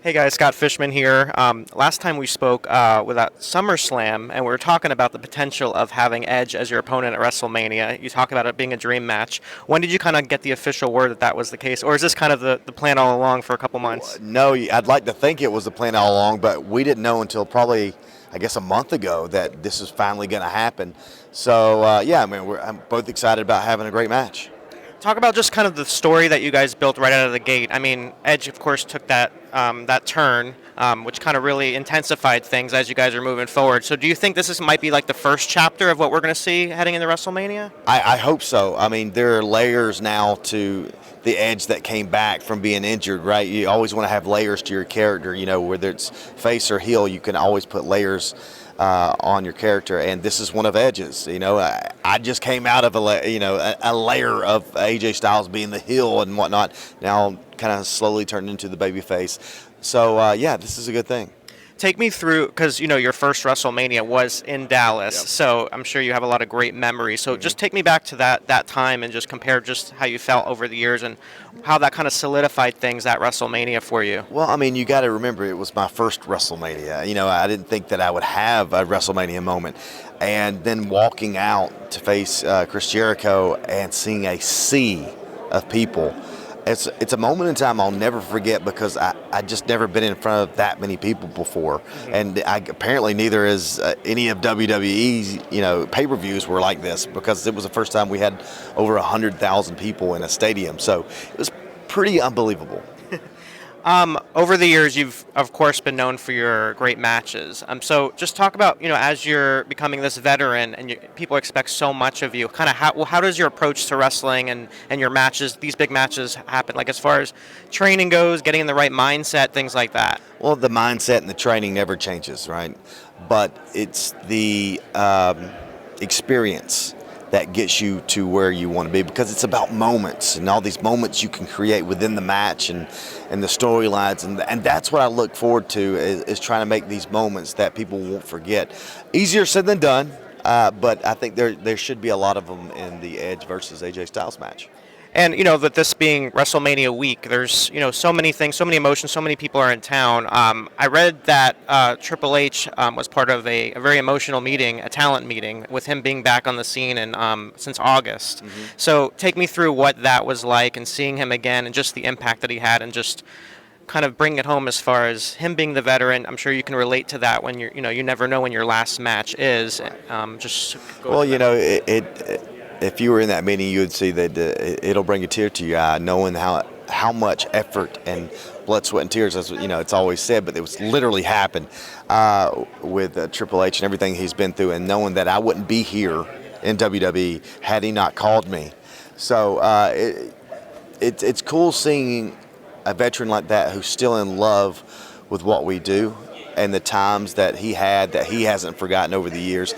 Hey guys, Scott Fishman here. Last time we spoke with at SummerSlam, and we were talking about the potential of having Edge as your opponent at WrestleMania. You talk about it being a dream match. When did you kind of get the official word that that was the case, or is this kind of the plan all along for a couple months? No, I'd like to think it was the plan all along, but we didn't know until probably, I guess, a month ago that this is finally going to happen. So, yeah, I mean, I'm both excited about having a great match. Talk about just kind of the story that you guys built right out of the gate. I mean, Edge, of course, took that turn, which kind of really intensified things as you guys are moving forward. So, do you think might be like the first chapter of what we're going to see heading into WrestleMania? I hope so. I mean, there are layers now to the Edge that came back from being injured, right? You always want to have layers to your character, whether it's face or heel, you can always put layers on your character, and this is one of Edge's. I just came out of a layer of AJ Styles being the heel and whatnot. Now, kind of slowly turned into the baby face. So, yeah, this is a good thing. Take me through, because your first WrestleMania was in Dallas, Yep. so I'm sure you have a lot of great memories. So just take me back to that time and just compare just how you felt over the years and how that kind of solidified things at WrestleMania for you. Well, I mean, you got to remember it was my first WrestleMania. I didn't think that I would have a WrestleMania moment. And then walking out to face Chris Jericho and seeing a sea of people. It's a moment in time I'll never forget because I just never been in front of that many people before, and apparently neither is any of WWE's pay-per-views were like this because it was the first time we had over 100,000 people in a stadium, so it was pretty unbelievable. Over the years, you've of course been known for your great matches. So just talk about as you're becoming this veteran and people expect so much of you. Kind of how does your approach to wrestling and your matches, these big matches, happen? Like as far as training goes, getting in the right mindset, things like that. Well, the mindset and the training never changes, right? But it's the experience that gets you to where you want to be because it's about moments and all these moments you can create within the match and the storylines and that's what I look forward to is trying to make these moments that people won't forget. Easier said than done, but I think there should be a lot of them in the Edge versus AJ Styles match. And that this being WrestleMania week, there's so many things, so many emotions, so many people are in town. I read that Triple H was part of a very emotional meeting, a talent meeting, with him being back on the scene and since August. So take me through what that was like and seeing him again and just the impact that he had and just kind of bring it home as far as him being the veteran. I'm sure you can relate to that when you never know when your last match is. Just go Well, through that. if you were in that meeting, you would see that it'll bring a tear to your eye, knowing how much effort and blood, sweat, and tears, as it's always said, but it was literally happened with Triple H and everything he's been through, and knowing that I wouldn't be here in WWE had he not called me. So it's cool seeing a veteran like that who's still in love with what we do and the times that he had that he hasn't forgotten over the years.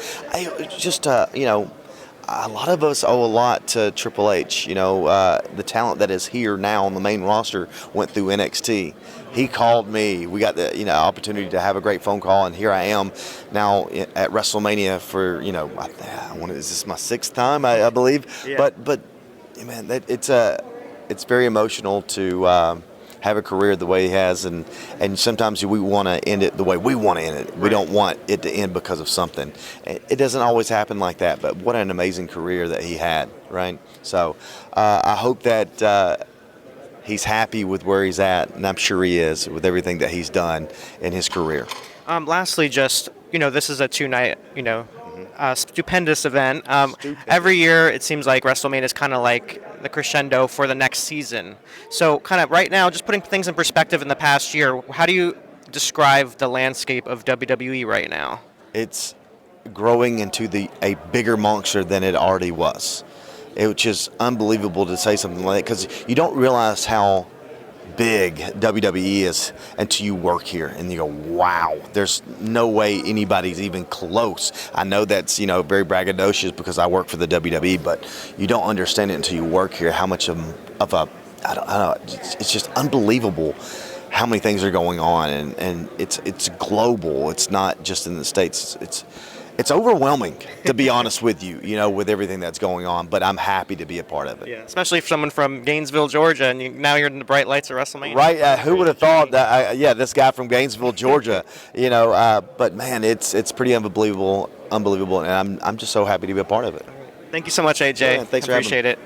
A lot of us owe a lot to Triple H. The talent that is here now on the main roster went through NXT. He called me. We got the opportunity to have a great phone call, and here I am now at WrestleMania for is this my sixth time I believe? Yeah. But man, it's very emotional to have a career the way he has, and sometimes we want to end it the way we want to end it. We don't want it to end because of something. It doesn't always happen like that, but what an amazing career that he had, right? So I hope that he's happy with where he's at, and I'm sure he is with everything that he's done in his career. Lastly, just this is a two-night, stupendous event. Stupendous. Every year, it seems like WrestleMania is kind of like the crescendo for the next season. So, kind of right now, just putting things in perspective in the past year, how do you describe the landscape of WWE right now? It's growing into a bigger monster than it already was. Which is unbelievable to say something like that because you don't realize how big WWE is until you work here and you go, wow, there's no way anybody's even close. I know that's, very braggadocious because I work for the WWE, but you don't understand it until you work here how much of a, I don't know, it's just unbelievable how many things are going on and it's global. It's not just in the States. It's overwhelming, to be honest with you, with everything that's going on, but I'm happy to be a part of it. Yeah, especially for someone from Gainesville, Georgia, and now you're in the bright lights of WrestleMania. Right? Who would have thought that? This guy from Gainesville, Georgia. But man, it's pretty unbelievable, and I'm just so happy to be a part of it. Thank you so much, AJ. Yeah, thanks I for having me. appreciate it.